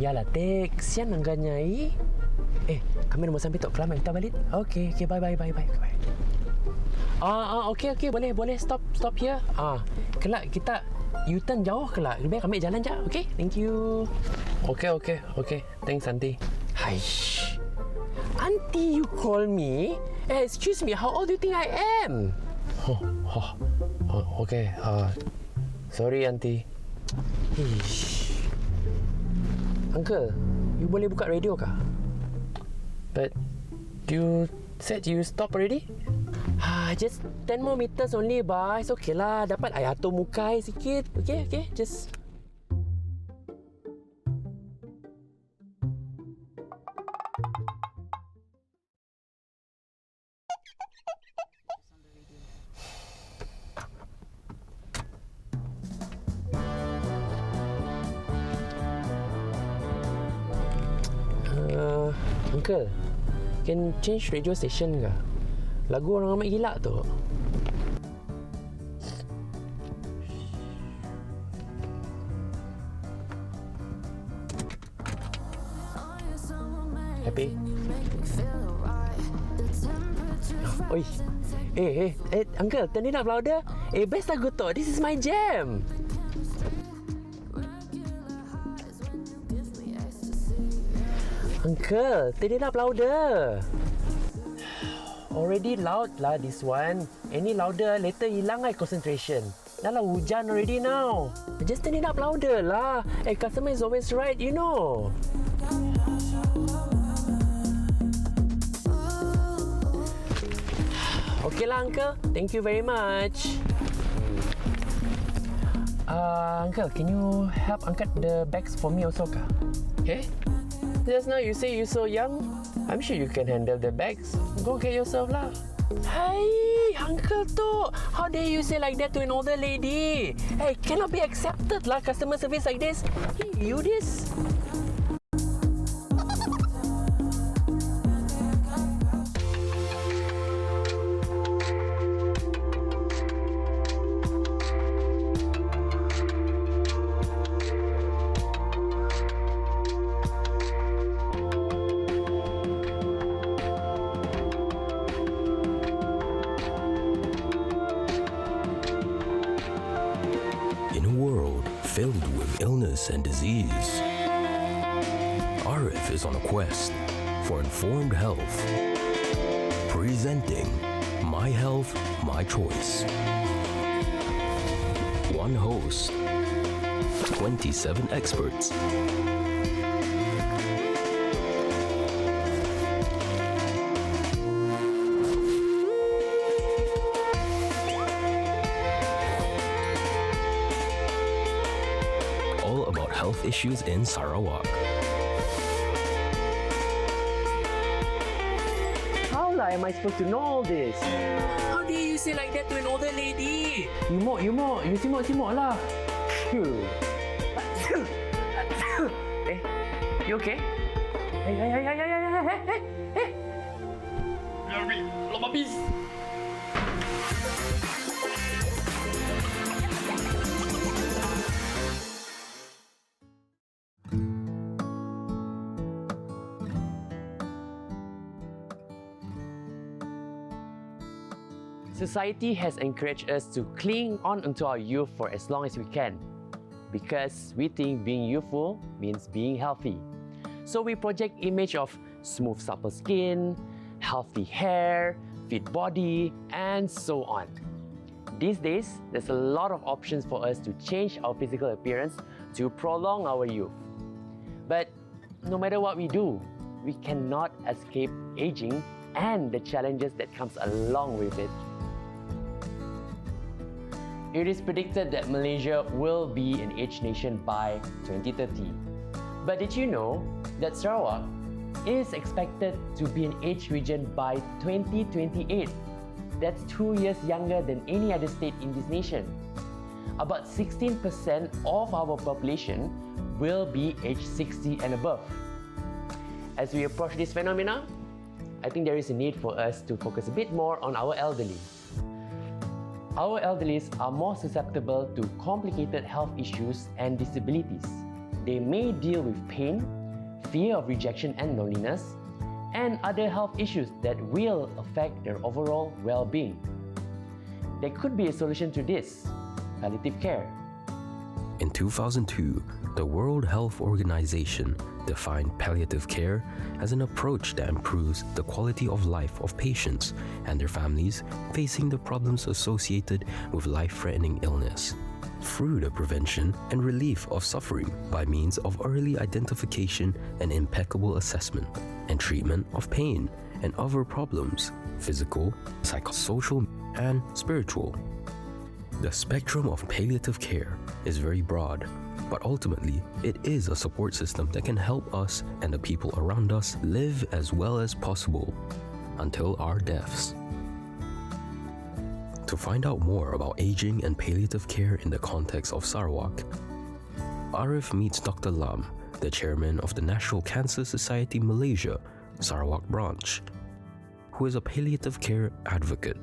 Yalah, tek. Sian nangganya kami nombor sampai Tok Kelam, kita balik. Okay, bye. Okay, boleh stop here. Kelak kita U-turn jauh kelak. Lebih baik kami jalan je. Okay, thank you. Okay. Thanks, auntie. Haish. Auntie, you call me? Excuse me, how old do you think I am? Okay. Sorry, auntie. Ish. Uncle, you boleh buka radio kah? But you said you stop already? Just 10 more meters only, bah. It's okay lah. Dapat air atur muka sikit. Okay. Just... Uncle, can change radio station ke? Lagu orang ramai gila tu. Happy? Oi. Uncle, turn it up louder. Best lagu tu. This is my jam. Uncle, turn it up louder. Already loud lah this one. Any louder, later hilang concentration. Dah lah hujan already now. Just turn it up louder lah. Customer is always right, you know. Okay lah, Uncle. Thank you very much. Uncle, can you help angkat the bags for me also kah? Okay. Just now you say you're so young. I'm sure you can handle the bags. Go get yourself lah. Hey, Uncle tu. How dare you say like that to an older lady? Hey, cannot be accepted lah customer service like this. You this. Filled with illness and disease, Arif is on a quest for informed health. Presenting My Health, My Choice. One host, 27 experts. Health issues in Sarawak. How am I supposed to know all this? How dare you say like that to an older lady? You simok lah. You okay? Hey. Lama bis. Society has encouraged us to cling on to our youth for as long as we can because we think being youthful means being healthy. So we project image of smooth supple skin, healthy hair, fit body, and so on. These days, there's a lot of options for us to change our physical appearance to prolong our youth. But no matter what we do, we cannot escape aging and the challenges that comes along with it. It is predicted that Malaysia will be an aged nation by 2030. But did you know that Sarawak is expected to be an aged region by 2028? That's 2 years younger than any other state in this nation. About 16% of our population will be aged 60 and above. As we approach this phenomena, I think there is a need for us to focus a bit more on our elderly. Our elderlies are more susceptible to complicated health issues and disabilities. they may deal with pain, fear of rejection and loneliness, and other health issues that will affect their overall well-being. There could be a solution to this: palliative care. In 2002, the World Health Organization defined palliative care as an approach that improves the quality of life of patients and their families facing the problems associated with life-threatening illness, through the prevention and relief of suffering by means of early identification and impeccable assessment and treatment of pain and other problems, physical, psychosocial, and spiritual. The spectrum of palliative care is very broad, but ultimately it is a support system that can help us and the people around us live as well as possible until our deaths. To find out more about aging and palliative care in the context of Sarawak, Arif meets Dr. Lam, the chairman of the National Cancer Society Malaysia, Sarawak Branch, who is a palliative care advocate.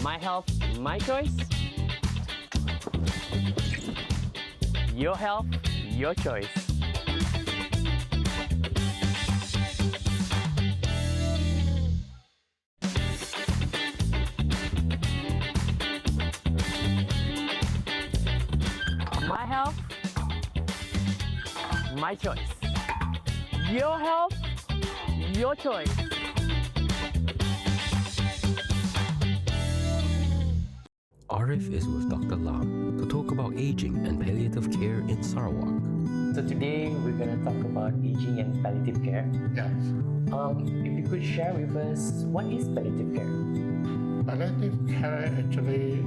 My health, my choice. Your health, your choice. My health, my choice. Your health, your choice. Arif is with Dr. Lam to talk about aging and palliative care in Sarawak. So today we're going to talk about aging and palliative care. Yes. If you could share with us, what is palliative care? Palliative care actually,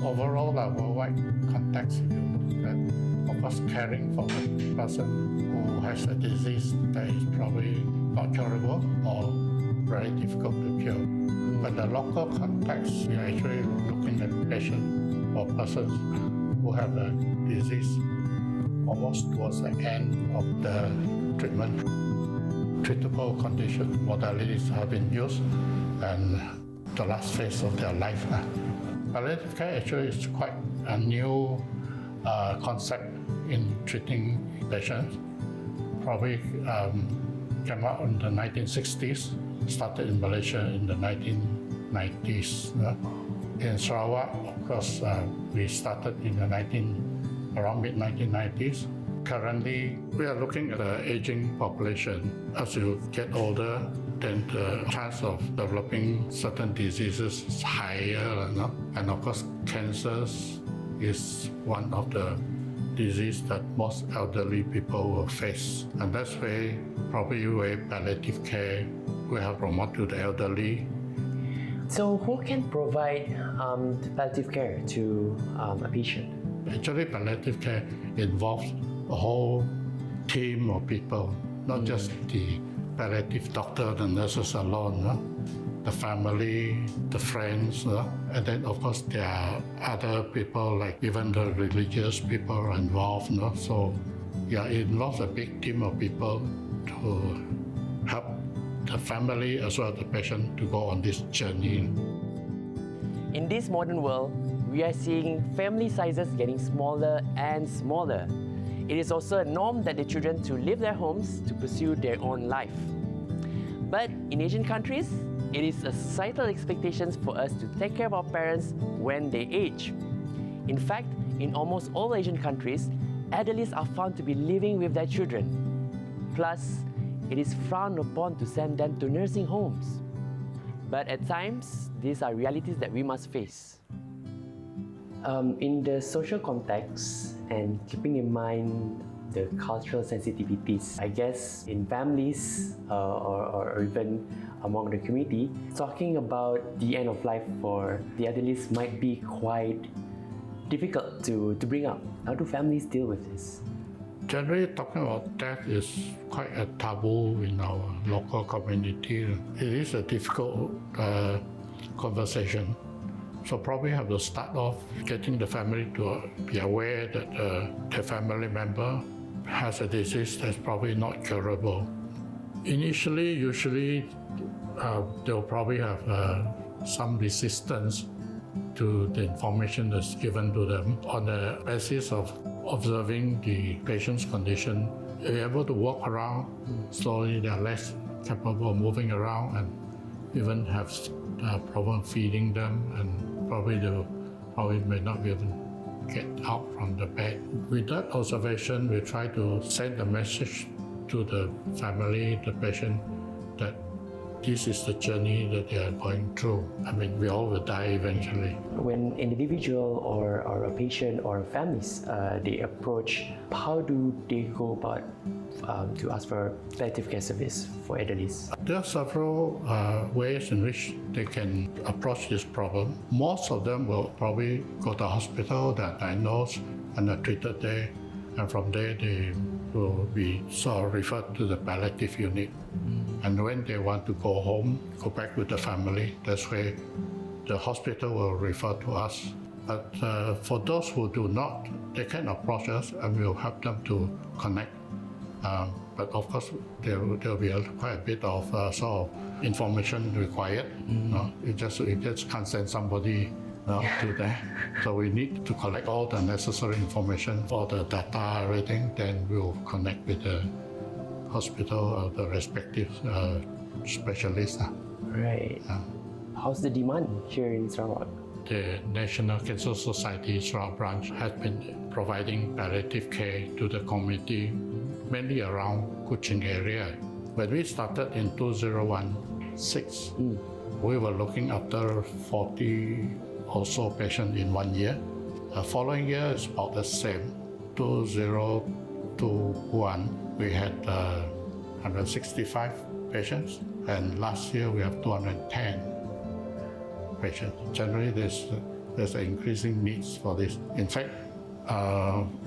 overall, a worldwide context, if you look at, of course, caring for the person who has a disease that is probably not curable or very difficult to cure. But the local context, we are actually looking at patients or persons who have a disease almost towards the end of the treatment. Treatable condition modalities have been used and the last phase of their life. Palliative care actually is quite a new concept in treating patients. Probably came out in the 1960s, started in Malaysia in the 1990s. In Sarawak, of course, we started in the around mid-1990s. Currently, we are looking at the aging population. As you get older, then the chance of developing certain diseases is higher. And of course, cancers is one of the disease that most elderly people will face. And that's why probably where palliative care will have promoted to the elderly. So who can provide palliative care to a patient? Actually, palliative care involves a whole team of people, not just the palliative doctor, the nurses alone, the family, the friends, and then of course there are other people like even the religious people are involved. So yeah, it involves a big team of people to help the family as well as the patient to go on this journey. In this modern world, we are seeing family sizes getting smaller and smaller. It is also a norm that the children to leave their homes to pursue their own life. But in Asian countries, it is a societal expectation for us to take care of our parents when they age. In fact, in almost all Asian countries, elderly are found to be living with their children. Plus, it is frowned upon to send them to nursing homes. But at times, these are realities that we must face. In the social context and keeping in mind the cultural sensitivities, I guess in families or even among the community, talking about the end of life for the elderly might be quite difficult to bring up. How do families deal with this? Generally, talking about death is quite a taboo in our local community. It is a difficult conversation. So probably have to start off getting the family to be aware that the family member has a disease that's probably not curable. Initially, usually they'll probably have some resistance to the information that's given to them. On the basis of observing the patient's condition, they're able to walk around slowly, they're less capable of moving around and even have problem feeding them, and probably may not be able to get out from the bed. With that observation, we try to send a message to the family, the patient, that this is the journey that they are going through. I mean, we all will die eventually. When individual or a patient or families they approach, how do they go about to ask for palliative care service for elderlies? There are several ways in which they can approach this problem. Most of them will probably go to hospital, they're diagnosed and are treated there, and from there they will be sort of referred to the palliative unit. And when they want to go home, go back with the family, that's where the hospital will refer to us. But for those who do not, they can approach us and we'll help them to connect. But of course, there will be quite a bit of sort of information required. You just can't send somebody to there. So we need to collect all the necessary information for the data, everything. Then we'll connect with the hospital or the respective specialists. Right. How's the demand here in Sarawak? The National Cancer Society Sarawak Branch has been providing palliative care to the community, mainly around Kuching area. When we started in 2016, we were looking after 40 or so patients in 1 year. The following year is about the same. 2021, we had 165 patients, and last year we have 210 patients. Generally, there's an increasing needs for this. In fact,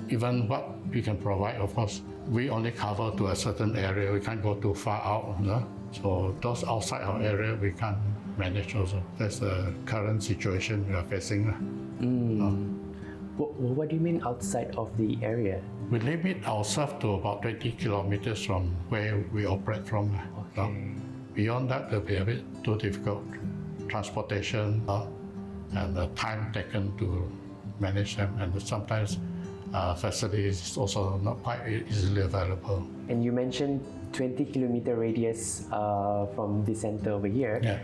even what we can provide, of course, we only cover to a certain area. We can't go too far out. So those outside our area, we can't manage also. That's the current situation we are facing. What do you mean outside of the area? We limit ourselves to about 20 kilometers from where we operate from. Okay. Beyond that, it'll be a bit too difficult. Transportation and the time taken to manage them, and sometimes facilities is also not quite easily available. And you mentioned 20-kilometer radius from the center over here. Yeah.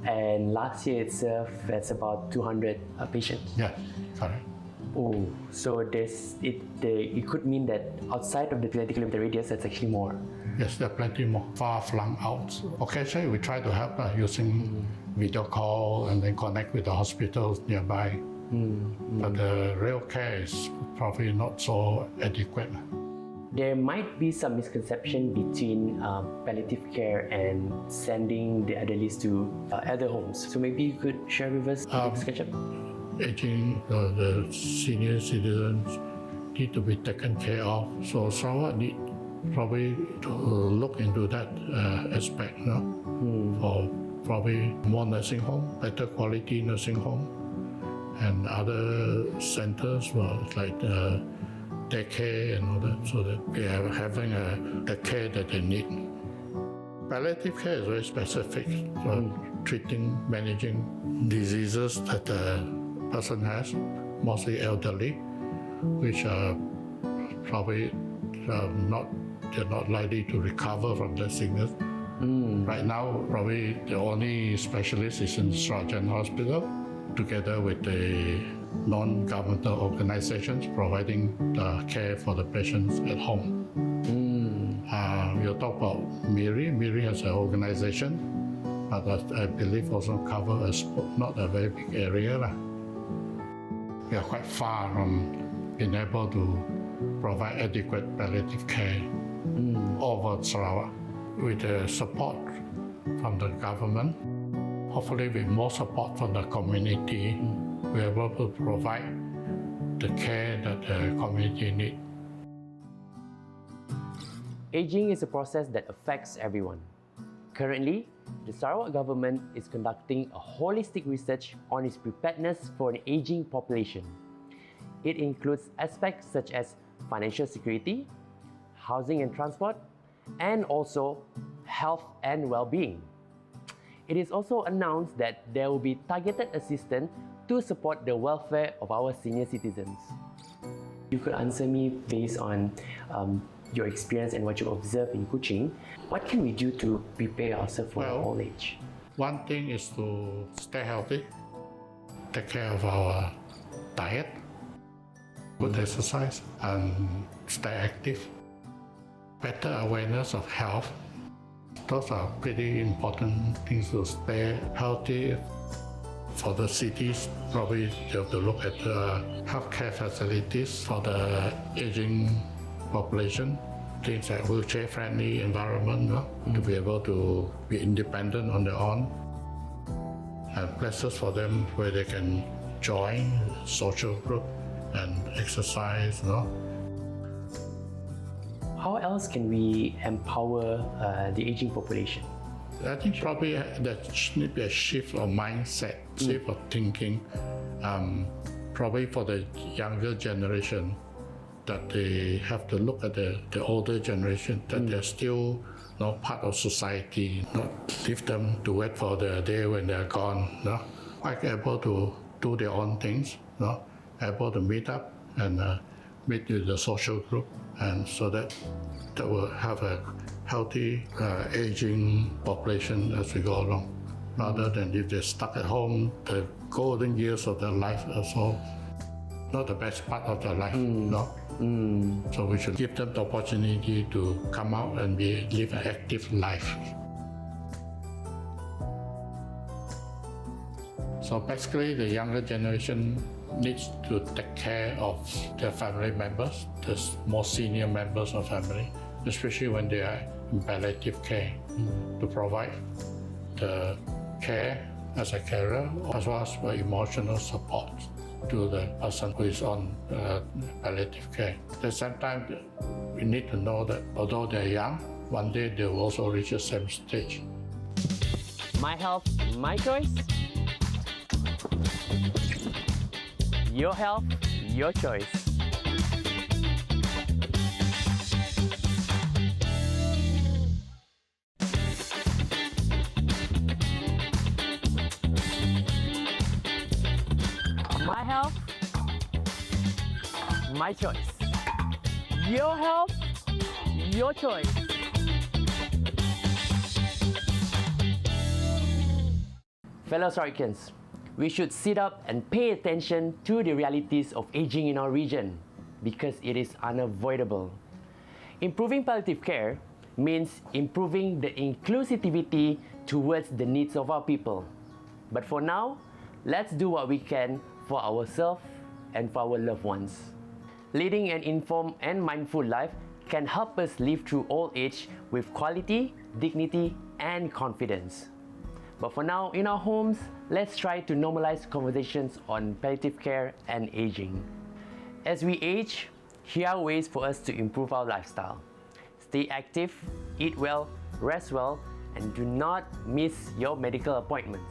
And last year itself, that's about 200 patients. Yeah, correct. Oh, so it could mean that outside of the 20-kilometer radius, that's actually more. Yes, there are plenty more far flung out. Occasionally, we try to help using video call and then connect with the hospitals nearby. But the real care is probably not so adequate. There might be some misconception between palliative care and sending the elderly to elder homes. So maybe you could share with us the discussion. Aging, the senior citizens need to be taken care of. So Sarawak need probably to look into that aspect, for probably more nursing home, better quality nursing home, and other centers like daycare and all that, so that they are having the care that they need. Palliative care is very specific, so treating, managing diseases that the person has, mostly elderly, which are probably they're not likely to recover from that sickness. Right now, probably the only specialist is in Sarawak General Hospital, together with the non-governmental organizations providing the care for the patients at home. We'll talk about MIRI. MIRI has an organization, but I believe also covers not a very big area. We are quite far from being able to provide adequate palliative care over Sarawak. With the support from the government, hopefully with more support from the community, we are able to provide the care that the community needs. Aging is a process that affects everyone. Currently, the Sarawak government is conducting a holistic research on its preparedness for an aging population. It includes aspects such as financial security, housing and transport, and also health and well-being. It is also announced that there will be targeted assistance to support the welfare of our senior citizens? You could answer me based on your experience and what you observe in Kuching. What can we do to prepare ourselves for old age? One thing is to stay healthy, take care of our diet, good exercise, and stay active. Better awareness of health. Those are pretty important things to stay healthy. For the cities, probably they have to look at the healthcare facilities for the aging population. Things like wheelchair-friendly environment, to be able to be independent on their own. And places for them where they can join social group and exercise. How else can we empower the aging population? I think probably there should be a shift of mindset, shift of thinking, probably for the younger generation, that they have to look at the older generation, that they're still not part of society, not leave them to wait for the day when they're gone, like able to do their own things, able to meet up and meet with the social group, and so that will have a healthy aging population as we go along, rather than if they're stuck at home, the golden years of their life also not the best part of their life. So we should give them the opportunity to come out and live an active life. So basically, the younger generation needs to take care of their family members, the more senior members of family, especially when they are in palliative care, to provide the care as a carer, as well as emotional support to the person who is on palliative care. At the same time, we need to know that although they're young, one day they will also reach the same stage. My health, my choice. Your health, your choice. My health, my choice. Your health, your choice. Fellow Sarawakans, we should sit up and pay attention to the realities of aging in our region because it is unavoidable. Improving palliative care means improving the inclusivity towards the needs of our people. But for now, let's do what we can for ourselves and for our loved ones. Leading an informed and mindful life can help us live through old age with quality, dignity, and confidence. But for now, in our homes, let's try to normalize conversations on palliative care and aging. As we age, here are ways for us to improve our lifestyle. Stay active, eat well, rest well, and do not miss your medical appointments.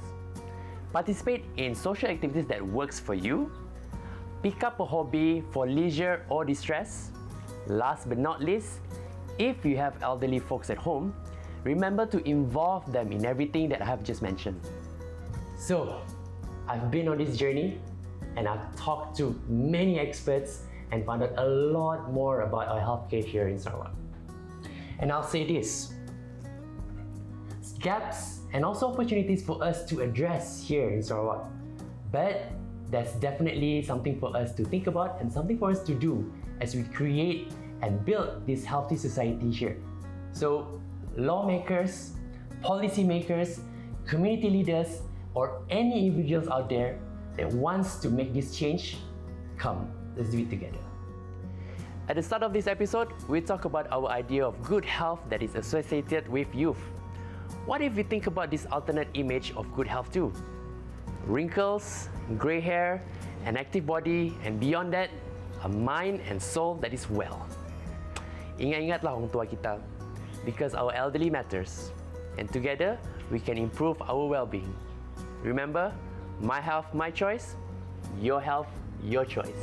Participate in social activities that works for you. Pick up a hobby for leisure or distress. Last but not least, if you have elderly folks at home, remember to involve them in everything that I have just mentioned. So, I've been on this journey and I've talked to many experts and found out a lot more about our healthcare here in Sarawak. And I'll say this, gaps and also opportunities for us to address here in Sarawak. But that's definitely something for us to think about and something for us to do as we create and build this healthy society here. So, lawmakers, policymakers, community leaders, or any individuals out there that wants to make this change, come, let's do it together. At the start of this episode, we talk about our idea of good health that is associated with youth. What if we think about this alternate image of good health too? Wrinkles, grey hair, an active body, and beyond that, a mind and soul that is well. Ingat-ingatlah orang tua kita, because our elderly matters, and together we can improve our well-being. Remember, my health, my choice, your health, your choice.